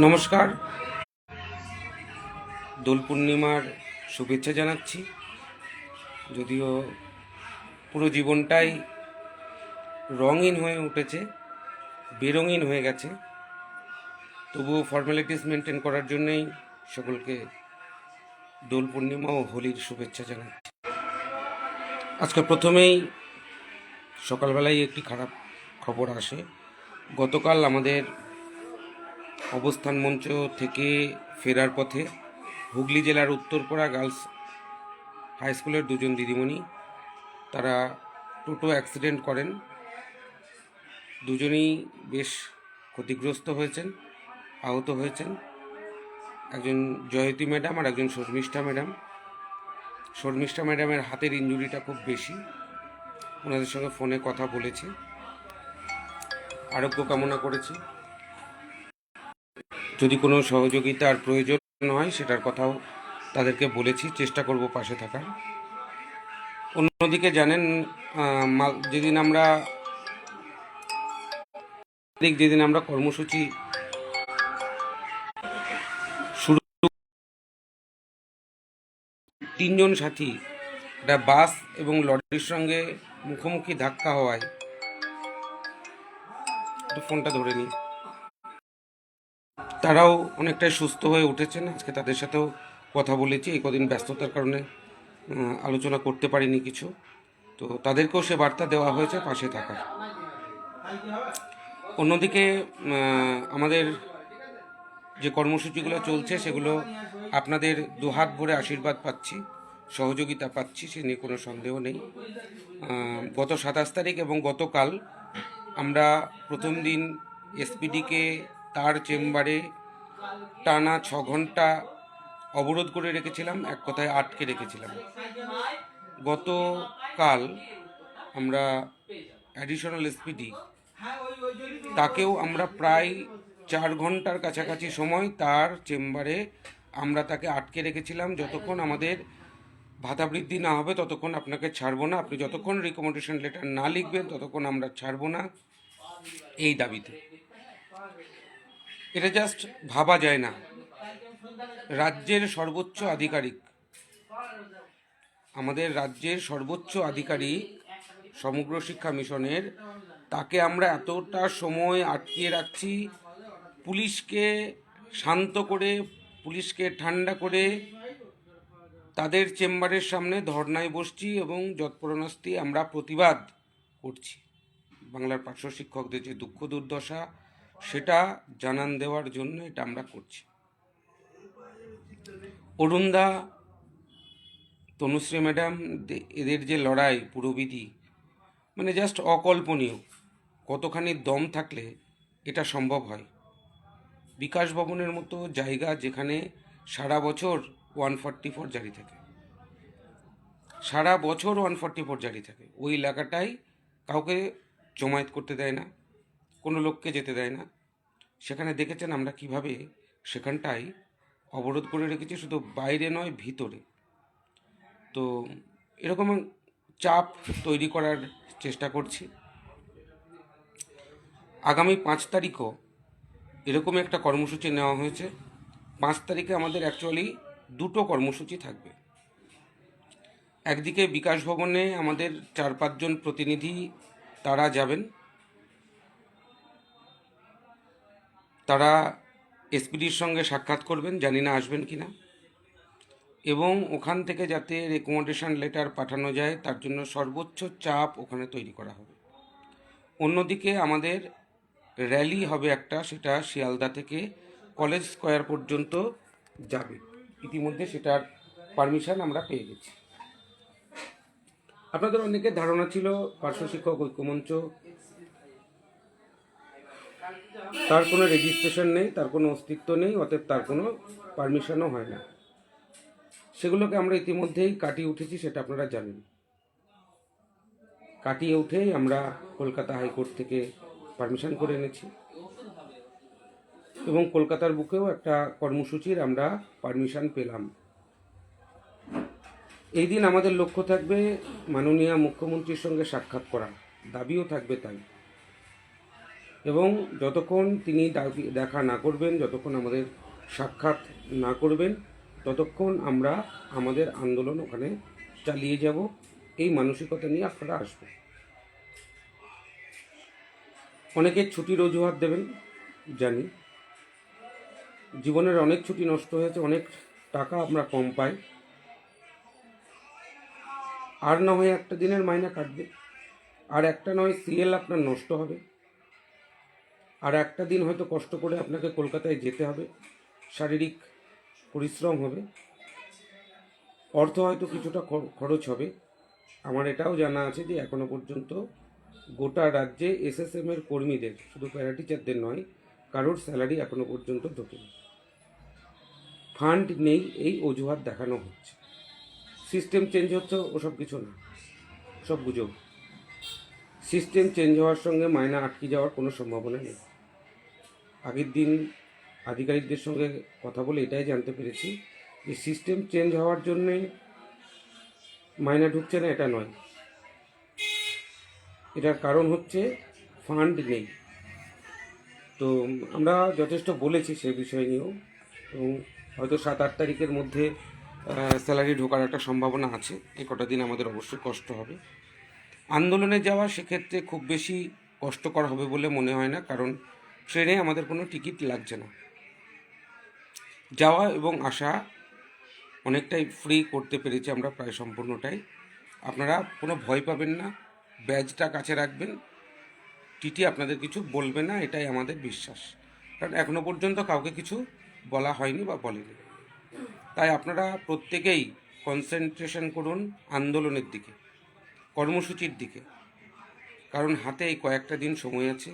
নমস্কার, দোল পূর্ণিমার শুভেচ্ছা জানাচ্ছি। যদিও পুরো জীবনটাই রঙিন হয়ে উঠেছে, বেরঙিন হয়ে গেছে, তবুও ফর্মালিটিস মেনটেন করার জন্যই সকলকে দোল পূর্ণিমা ও হোলির শুভেচ্ছা জানাচ্ছি। আজকে প্রথমেই সকালবেলায় একটি খারাপ খবর আসে। গতকাল আমাদের অবস্থান মঞ্চ থেকে ফেরার পথে হুগলি জেলার উত্তরপাড়া গার্লস হাই স্কুলের দুজন দিদিমণি তারা টোটো অ্যাক্সিডেন্ট করেন। দুজনেই বেশ ক্ষতিগ্রস্ত হয়েছেন, আহত হয়েছেন। একজন জয়তী ম্যাডাম আর একজন শর্মিষ্ঠা ম্যাডাম। শর্মিষ্ঠা ম্যাডামের হাতের ইনজুরিটা খুব বেশি। ওনাদের সঙ্গে ফোনে কথা বলেছি, আরোগ্য কামনা করেছি। যদি কোনো সহযোগিতার প্রয়োজন হয় সেটার কথাও তাদেরকে বলেছি, চেষ্টা করব পাশে থাকার। অন্যদিকে জানেন, যেদিন আমরা কর্মসূচি শুরু, তিনজন সাথী একটা বাস এবং লরির সঙ্গে মুখোমুখি ধাক্কা হওয়ায়, ফোনটা ধরে নিই, তারাও অনেকটাই সুস্থ হয়ে উঠেছেন। আজকে তাদের সাথেও কথা বলেছি, এই কদিন ব্যস্ততার কারণে আলোচনা করতে পারিনি কিছু। তো তাদেরকেও সে বার্তা দেওয়া হয়েছে পাশে থাকার। অন্যদিকে আমাদের যে কর্মসূচিগুলো চলছে সেগুলো আপনাদের দুহাত ভরে আশীর্বাদ পাচ্ছি, সহযোগিতা পাচ্ছি, সে নিয়ে কোনো সন্দেহ নেই। গত 27 তারিখ এবং গতকাল আমরা প্রথম দিন এসপিডিকে তার চেম্বারে টানা 6 ঘন্টা অবরোধ করে রেখেছিলাম, এক কথায় আটকে রেখেছিলাম। গতকাল আমরা অ্যাডিশনাল এসপিডি তাকেও আমরা প্রায় 4 ঘন্টার কাছাকাছি সময় তার চেম্বারে আমরা তাকে আটকে রেখেছিলাম। যতক্ষণ আমাদের ভাতা বৃদ্ধি না হবে ততক্ষণ আপনাকে ছাড়বো না, আপনি যতক্ষণ রিকমেন্ডেশন লেটার না লিখবেন ততক্ষণ আমরা ছাড়বো না, এই দাবিতে। এটা জাস্ট ভাবা যায় না। রাজ্যের সর্বোচ্চ আধিকারিক, আমাদের রাজ্যের সর্বোচ্চ আধিকারিক সমগ্র শিক্ষা মিশনের, তাকে আমরা এতটা সময় আটকিয়ে রাখছি। পুলিশকে শান্ত করে, পুলিশকে ঠান্ডা করে তাদের চেম্বারের সামনে ধর্নায় বসছি এবং যৎপরোনাস্তি আমরা প্রতিবাদ করছি। বাংলার পার্শ্ব শিক্ষকদের যে দুঃখ দুর্দশা সেটা জানান দেওয়ার জন্য এটা আমরা করছি। অরুণদা, তনুশ্রী ম্যাডাম, এদের যে লড়াই পুরোবিধি, মানে জাস্ট অকল্পনীয়। কতখানি দম থাকলে এটা সম্ভব হয়। বিকাশ ভবনের মতো জায়গা যেখানে সারা বছর 144 জারি থাকে, সারা বছর 144 জারি থাকে, ওই এলাকাটাই কাউকে জমায়েত করতে দেয় না, কোনো লোককে যেতে দেয় না। সেখানে দেখেছেন আমরা কিভাবে সেখানটায় অবরোধ করে রেখেছি, শুধু বাইরে নয় ভিতরে। তো এরকম চাপ তৈরি করার চেষ্টা করছি। আগামী 5 তারিখও এরকম একটা কর্মসূচি নেওয়া হয়েছে। 5 তারিখে আমাদের অ্যাকচুয়ালি দুটো কর্মসূচি থাকবে। একদিকে বিকাশ ভবনে আমাদের 4-5 জন প্রতিনিধি তারা যাবেন, তারা এসপিডির সঙ্গে সাক্ষাৎ করবেন, জানি না আসবেন কিনা, এবং ওখান থেকে যাতে রেকমেন্ডেশন লেটার পাঠানো যায় তার জন্য সর্বোচ্চ চাপ ওখানে তৈরি করা হবে। অন্যদিকে আমাদের র্যালি হবে একটা, সেটা শিয়ালদা থেকে কলেজ স্কোয়ার পর্যন্ত যাবে। ইতিমধ্যে সেটার পারমিশন আমরা পেয়ে গেছি। আপনাদের অনেকের ধারণা ছিল পার্শ্ব শিক্ষক ঐক্যমঞ্চ, তার কোনো রেজিস্ট্রেশন নেই, তার কোনো অস্তিত্ব নেই, অতএব তার কোনো পারমিশনও হয় না। সেগুলোকে আমরা ইতিমধ্যেই কাটিয়ে উঠেছি, সেটা আপনারা জানেন। কাটিয়ে উঠেই আমরা কলকাতা হাইকোর্ট থেকে পারমিশন করে এনেছি এবং কলকাতার বুকেও একটা কর্মসূচির আমরা পারমিশন পেলাম। এই দিন আমাদের লক্ষ্য থাকবে মাননীয় মুখ্যমন্ত্রীর সঙ্গে সাক্ষাৎ করা, দাবিও থাকবে তাই। এবং যতক্ষণ তিনি দেখা না করবেন, যতক্ষণ আমাদের সাক্ষাৎ না করবেন, ততক্ষণ আমরা আমাদের আন্দোলন ওখানে চালিয়ে যাব। এই মানসিকতা নিয়ে আপনারা আসবেন। অনেকে ছুটির অজুহাত দেবেন, জানি জীবনের অনেক ছুটি নষ্ট হয়েছে, অনেক টাকা আমরা কম পাই, আর না হয় একটা দিনের মাইনা কাটবে, আর একটা নয় সিএল আপনার নষ্ট হবে, আর একটা দিন হয়তো কষ্ট করে আপনাকে কলকাতায় যেতে হবে, শারীরিক পরিশ্রম হবে, অর্থ হয়তো কিছুটা খরচ হবে। আমার এটাও জানা আছে যে এখনো পর্যন্ত গোটা রাজ্যে এসএসএম এর কর্মীদের, শুধু প্যারা টিচারদের নয়, কারোর স্যালারি এখনো পর্যন্ত ঢোকেনি। ফান্ড নেই এই অজুহাত দেখানো হচ্ছে। সিস্টেম চেঞ্জ হচ্ছে ওসব কিছু না, সব গুজব। সিস্টেম চেঞ্জ হওয়ার সঙ্গে মাইনা আটকে যাওয়ার কোনো সম্ভাবনা নেই। আগের দিন আধিকারিকদের সঙ্গে কথা বলে এটাই জানতে পেরেছি যে সিস্টেম চেঞ্জ হওয়ার জন্যে মাইনা ঢুকছে না এটা নয়, এটার কারণ হচ্ছে ফান্ড নেই। তো আমরা যথেষ্ট বলেছি সে বিষয় নিয়েও, এবং হয়তো 7-8 তারিখের মধ্যে স্যালারি ঢোকার একটা সম্ভাবনা আছে। এই কটা দিন আমাদের অবশ্যই কষ্ট হবে। আন্দোলনে যাওয়া সেক্ষেত্রে খুব বেশি কষ্টকর হবে বলে মনে হয় না, কারণ ট্রেনে আমাদের কোনো টিকিট লাগছে না। যাওয়া এবং আসা অনেকটাই ফ্রি করতে পেরেছি আমরা, প্রায় সম্পূর্ণটাই। আপনারা কোনো ভয় পাবেন না, ব্যাজটা কাছে রাখবেন, টিটি আপনাদের কিছু বলবে না, এটাই আমাদের বিশ্বাস। কারণ এখনো পর্যন্ত কাউকে কিছু বলা হয়নি বা বলেনি। তাই আপনারা প্রত্যেকেই কনসেন্ট্রেশন করুন আন্দোলনের দিকে, কর্মসূচির দিকে, কারণ হাতে এই কয়েকটা দিন সময় আছে।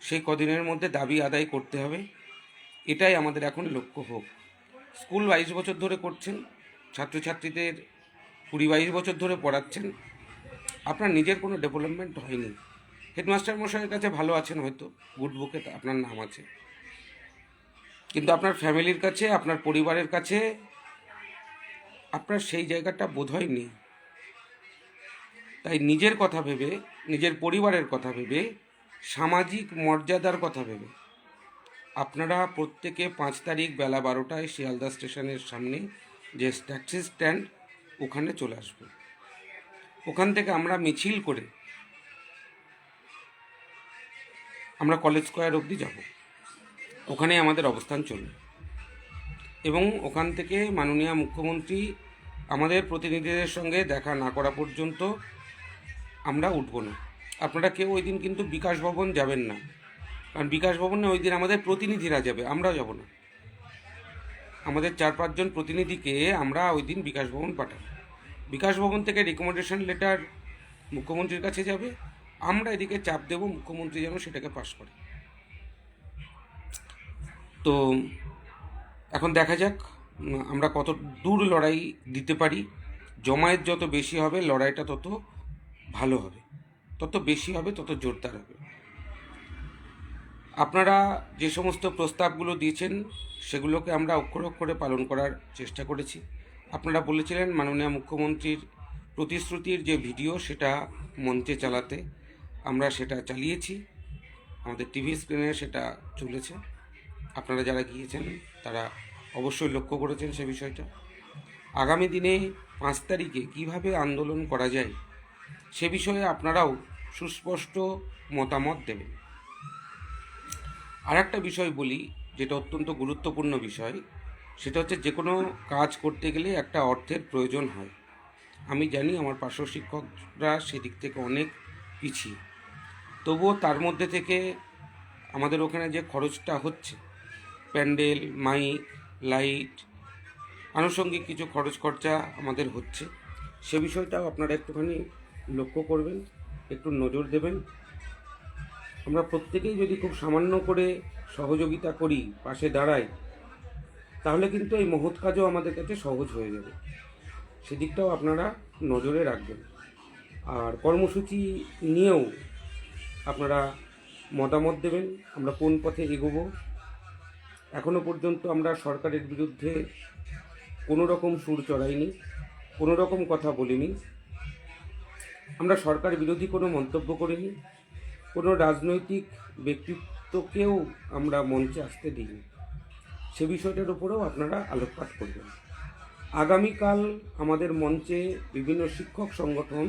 সেই কদিনের মধ্যে দাবি আদায় করতে হবে, এটাই আমাদের এখন লক্ষ্য হোক। স্কুল 22 বছর ধরে করছেন, ছাত্রছাত্রীদের 20-22 বছর ধরে পড়াচ্ছেন, আপনার নিজের কোনো ডেভেলপমেন্ট হয়নি। হেডমাস্টার মশাইয়ের কাছে ভালো আছেন, হয়তো গুড বুকে আপনার নাম আছে, কিন্তু আপনার ফ্যামিলির কাছে, আপনার পরিবারের কাছে আপনার সেই জায়গাটা বোধহয় নেই। তাই নিজের কথা ভেবে, নিজের পরিবারের কথা ভেবে, সামাজিক মর্যাদার কথা ভেবে আপনারা প্রত্যেকে 5 তারিখ বেলা 12টায় শিয়ালদা স্টেশনের সামনে যে ট্যাক্সি স্ট্যান্ড, ওখানে চলে আসবে। ওখান থেকে আমরা মিছিল করে আমরা কলেজ স্কোয়ার অবধি যাব, ওখানে আমাদের অবস্থান চলবে। এবং ওখান থেকে মাননীয় মুখ্যমন্ত্রী আমাদের প্রতিনিধিদের সঙ্গে দেখা না করা পর্যন্ত আমরা উঠব না। আপনারা কেউ ওই দিন কিন্তু বিকাশ ভবন যাবেন না, কারণ বিকাশ ভবনে ওই দিন আমাদের প্রতিনিধিরা যাবে, আমরা যাব না। আমাদের 4-5 জন প্রতিনিধিকে আমরা ওই দিন বিকাশ ভবন পাঠাবো। বিকাশ ভবন থেকে রিকমেন্ডেশন লেটার মুখ্যমন্ত্রীর কাছে যাবে, আমরা এদিকে চাপ দেব মুখ্যমন্ত্রী যেন সেটাকে পাস করে। তো এখন দেখা যাক আমরা কত দূর লড়াই দিতে পারি। জমায়েত যত বেশি হবে লড়াইটা তত ভালো হবে, তত বেশি হবে, তত জোরদার হবে। আপনারা যে সমস্ত প্রস্তাবগুলো দিয়েছেন সেগুলোকে আমরা অক্ষরে অক্ষরে পালন করার চেষ্টা করেছি। আপনারা বলেছিলেন মাননীয় মুখ্যমন্ত্রীর প্রতিশ্রুতির যে ভিডিও সেটা মঞ্চে চালাতে, আমরা সেটা চালিয়েছি, আমাদের টিভি স্ক্রিনে সেটা চলেছে। আপনারা যারা গিয়েছেন তারা অবশ্যই লক্ষ্য করেছেন সে বিষয়টা। আগামী দিনে 5 তারিখে কীভাবে আন্দোলন করা যায় সে বিষয়ে আপনারাও সুস্পষ্ট মতামত দেবেন। আর একটা বিষয় বলি, যেটা অত্যন্ত গুরুত্বপূর্ণ বিষয়, সেটা হচ্ছে যে কোনো কাজ করতে গেলে একটা অর্থের প্রয়োজন হয়। আমি জানি আমার পার্শ্ব শিক্ষকরা সেদিক থেকে অনেক পিছিয়ে, তবুও তার মধ্যে থেকে আমাদের ওখানে যে খরচটা হচ্ছে, প্যান্ডেল, মাইক, লাইট, আনুষঙ্গিক কিছু খরচা আমাদের হচ্ছে, সে বিষয়টাও আপনারা একটুখানি লক্ষ্য করবেন, একটু নজর দেবেন। আমরা প্রত্যেকেই যদি খুব সামান্য করে সহযোগিতা করি, পাশে দাঁড়াই, তাহলে কিন্তু এই মহৎ কাজও আমাদের কাছে সহজ হয়ে যাবে। সেদিকটাও আপনারা নজরে রাখবেন। আর কর্মসূচি নিয়েও আপনারা মতামত দেবেন, আমরা কোন পথে এগোবো। এখনো পর্যন্ত আমরা সরকারের বিরুদ্ধে কোনো রকম সুর চড়াইনি, কোনো রকম কথা বলিনি, আমরা সরকার বিরোধী কোনো মন্তব্য করিনি। কোনো রাজনৈতিক ব্যক্তিত্বকেও আমরা মঞ্চে আসতে দিইনি। সে বিষয়টার উপরেও আপনারা আলোকপাত করবেন। আগামীকাল আমাদের মঞ্চে বিভিন্ন শিক্ষক সংগঠন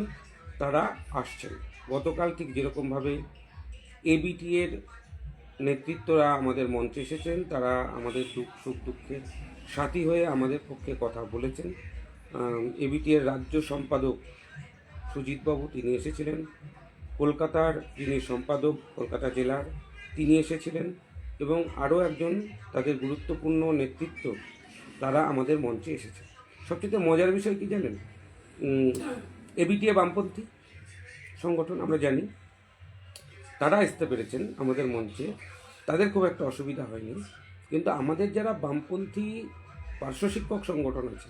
তারা আসছেন। গতকাল ঠিক যেরকমভাবে এবিটি এর নেতৃত্বরা আমাদের মঞ্চে এসেছেন, তারা আমাদের সুখ দুঃখের সাথী হয়ে আমাদের পক্ষে কথা বলেছেন। এবিটি এর রাজ্য সম্পাদক সুজিতবাবু তিনি এসেছিলেন, কলকাতার যিনি সম্পাদক কলকাতা জেলার তিনি এসেছিলেন, এবং আরও একজন তাদের গুরুত্বপূর্ণ নেতৃত্ব তারা আমাদের মঞ্চে এসেছে। সবচেয়ে মজার বিষয় কি জানেন, এবিটিএ বামপন্থী সংগঠন আমরা জানি, তারা আসতে পেরেছেন আমাদের মঞ্চে, তাদের খুব একটা অসুবিধা হয়নি। কিন্তু আমাদের যারা বামপন্থী পার্শ্ব শিক্ষক সংগঠন আছে